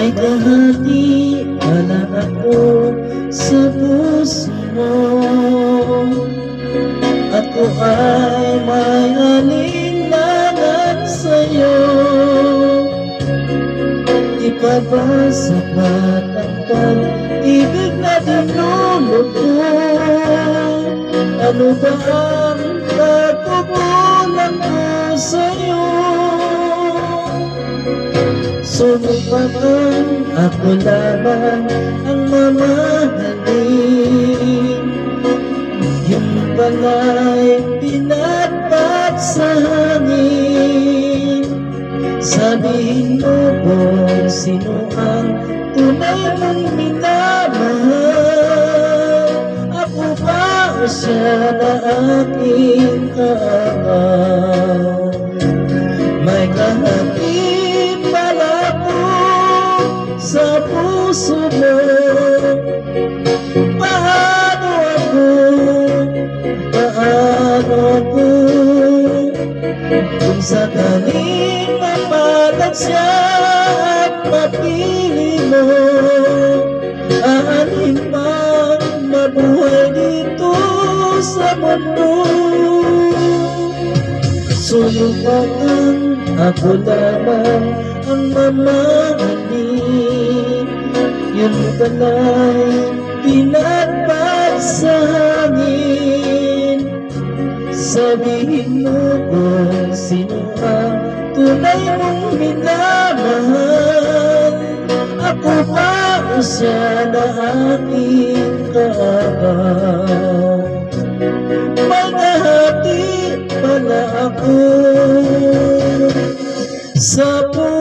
May kahati pala ako sa puso mo. Ako ay may alinlangan sa'yo. Di pa ba sapat ang pag-ibig na dinulog ko? Ano ba ang pagkukulang ko sa'yo? Sumupaman ako lamang ang mamahalin. Yung pala'y pinagpat sa hangin. Sabihin mo kung sino ang tunay mong minamahal. Ako ba o siya na aking kaawal? May kahati pala ko sa puso mo. Paano ako kung sakaling mapalag siya at mapili mo? Aanin man mabuhay dito sa mundo. Sulupakan ako lamang ang mamahalin. Yun pala'y pinagpat sa hangin. Sabihin mo kung sino ang tunay mong minamahal. Ako ba o siya na aking kaawal? May kahati pala ako sa puso.